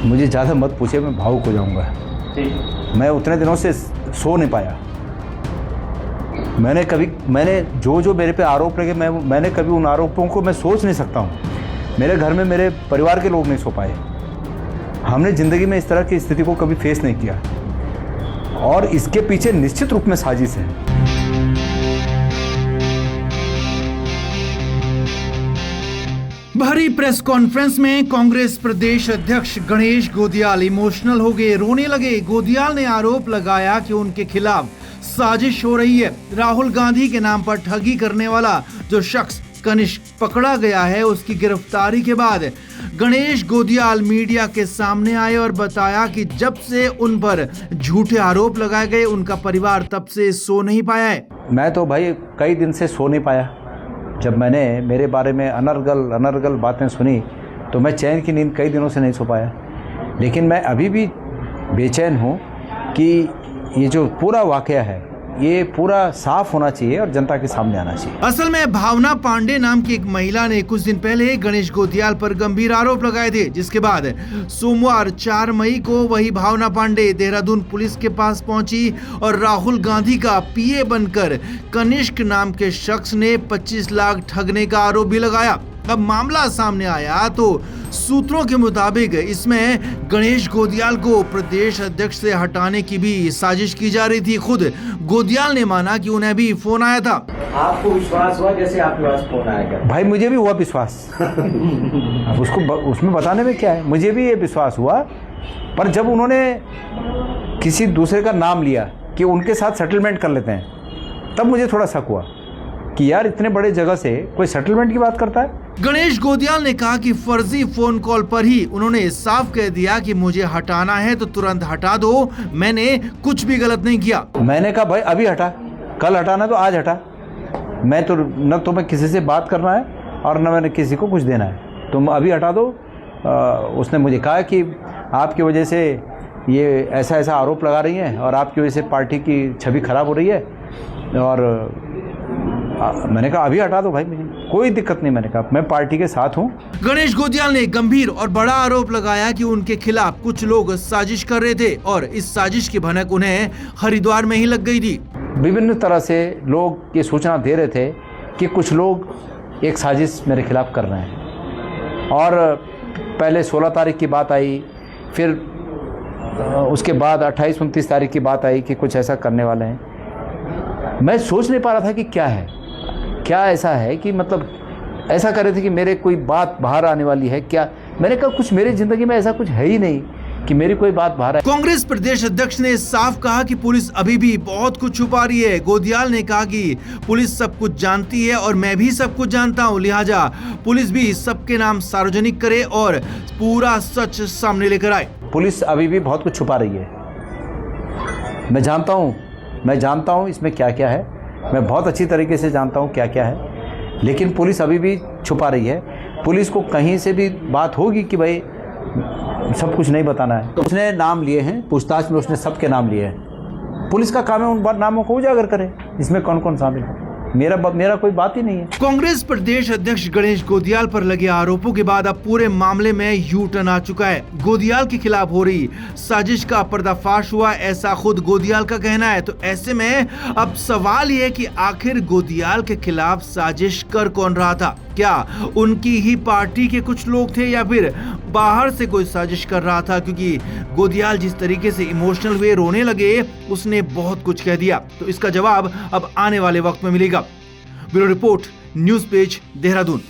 मुझे ज़्यादा मत पूछिए, मैं भावुक हो जाऊंगा। मैं उतने दिनों से सो नहीं पाया। मैंने जो मेरे पे आरोप लगे, मैंने कभी उन आरोपों को मैं सोच नहीं सकता हूँ। मेरे घर में मेरे परिवार के लोग नहीं सो पाए। हमने ज़िंदगी में इस तरह की स्थिति को कभी फेस नहीं किया और इसके पीछे निश्चित रूप में साजिश है। भरी प्रेस कॉन्फ्रेंस में कांग्रेस प्रदेश अध्यक्ष गणेश गोदियाल इमोशनल हो गए, रोने लगे। गोदियाल ने आरोप लगाया कि उनके खिलाफ साजिश हो रही है। राहुल गांधी के नाम पर ठगी करने वाला जो शख्स कनिष्क पकड़ा गया है, उसकी गिरफ्तारी के बाद गणेश गोदियाल मीडिया के सामने आए और बताया कि जब से उन पर झूठे आरोप लगाए गए, उनका परिवार तब से सो नहीं पाया है। मैं तो भाई कई दिन से सो नहीं पाया। जब मैंने मेरे बारे में अनर्गल बातें सुनी तो मैं चैन की नींद कई दिनों से नहीं सो पाया। लेकिन मैं अभी भी बेचैन हूँ कि ये जो पूरा वाकया है ये पूरा साफ होना चाहिए और जनता के सामने आना चाहिए। असल में भावना पांडे नाम की एक महिला ने कुछ दिन पहले गणेश गोदियाल पर गंभीर आरोप लगाए थे, जिसके बाद सोमवार 4 मई को वही भावना पांडे देहरादून पुलिस के पास पहुंची और राहुल गांधी का पीए बनकर कनिष्क नाम के शख्स ने 25 लाख ठगने का आरोप भी लगाया। अब मामला सामने आया तो सूत्रों के मुताबिक इसमें गणेश गोदियाल को प्रदेश अध्यक्ष से हटाने की भी साजिश की जा रही थी। खुद गोदियाल ने माना कि उन्हें भी फोन आया था। आपको विश्वास हुआ जैसे आपके पास फोन आएगा? भाई मुझे भी हुआ विश्वास। अब उसमें बताने में क्या है, मुझे भी ये विश्वास हुआ। पर जब उन्होंने किसी दूसरे का नाम लिया कि उनके साथ सेटलमेंट कर लेते हैं, तब मुझे थोड़ा शक हुआ कि यार इतने बड़े जगह से कोई सेटलमेंट की बात करता है। गणेश गोदियाल ने कहा कि फर्जी फोन कॉल पर ही उन्होंने साफ कह दिया कि मुझे हटाना है तो तुरंत हटा दो, मैंने कुछ भी गलत नहीं किया। मैंने कहा भाई अभी हटा, कल हटाना तो आज हटा। मैं तो न तो मैं किसी से बात करना है और न मैंने किसी को कुछ देना है, तुम अभी हटा दो। उसने मुझे कहा कि आपकी वजह से ये ऐसा आरोप लगा रही हैं और आपकी वजह से पार्टी की छवि खराब हो रही है। और मैंने कहा अभी हटा दो भाई, मुझे कोई दिक्कत नहीं। मैंने कहा मैं पार्टी के साथ हूँ। गणेश गोदियाल ने गंभीर और बड़ा आरोप लगाया कि उनके खिलाफ कुछ लोग साजिश कर रहे थे और इस साजिश की भनक उन्हें हरिद्वार में ही लग गई थी। विभिन्न तरह से लोग ये सूचना दे रहे थे कि कुछ लोग एक साजिश मेरे खिलाफ कर रहे हैं। और पहले 16 तारीख की बात आई, फिर उसके बाद 28-29 तारीख की बात आई कि कुछ ऐसा करने वाले हैं। मैं सोच नहीं पा रहा था कि क्या ऐसा है कि मतलब ऐसा कर रहे थे कि मेरे कोई बात बाहर आने वाली है क्या। मैंने कहा कुछ मेरी जिंदगी में ऐसा कुछ है ही नहीं कि मेरी कोई बात बाहर है। कांग्रेस प्रदेश अध्यक्ष ने साफ कहा कि पुलिस अभी भी बहुत कुछ छुपा रही है। गोदियाल ने कहा कि पुलिस सब कुछ जानती है और मैं भी सब कुछ जानता हूं, लिहाजा पुलिस भी सबके नाम सार्वजनिक करे और पूरा सच सामने लेकर आए। पुलिस अभी भी बहुत कुछ छुपा रही है। मैं जानता हूँ इसमें क्या क्या है, मैं बहुत अच्छी तरीके से जानता हूँ क्या क्या है, लेकिन पुलिस अभी भी छुपा रही है। पुलिस को कहीं से भी बात होगी कि भाई सब कुछ नहीं बताना है, तो उसने नाम लिए हैं, पूछताछ में उसने सबके नाम लिए हैं। पुलिस का काम है उन नामों को उजागर करे, इसमें कौन कौन शामिल है। मेरा कोई बात ही नहीं है। कांग्रेस प्रदेश अध्यक्ष गणेश गोदियाल पर लगे आरोपों के बाद अब पूरे मामले में यू टर्न आ चुका है। गोदियाल के खिलाफ हो रही साजिश का पर्दाफाश हुआ, ऐसा खुद गोदियाल का कहना है। तो ऐसे में अब सवाल ये है कि आखिर गोदियाल के खिलाफ साजिश कर कौन रहा था? क्या उनकी ही पार्टी के कुछ लोग थे या फिर बाहर से कोई साजिश कर रहा था? क्योंकि गोदियाल जिस तरीके से इमोशनल हुए, रोने लगे, उसने बहुत कुछ कह दिया। तो इसका जवाब अब आने वाले वक्त में मिलेगा। Bureau report, news page, Dehradun.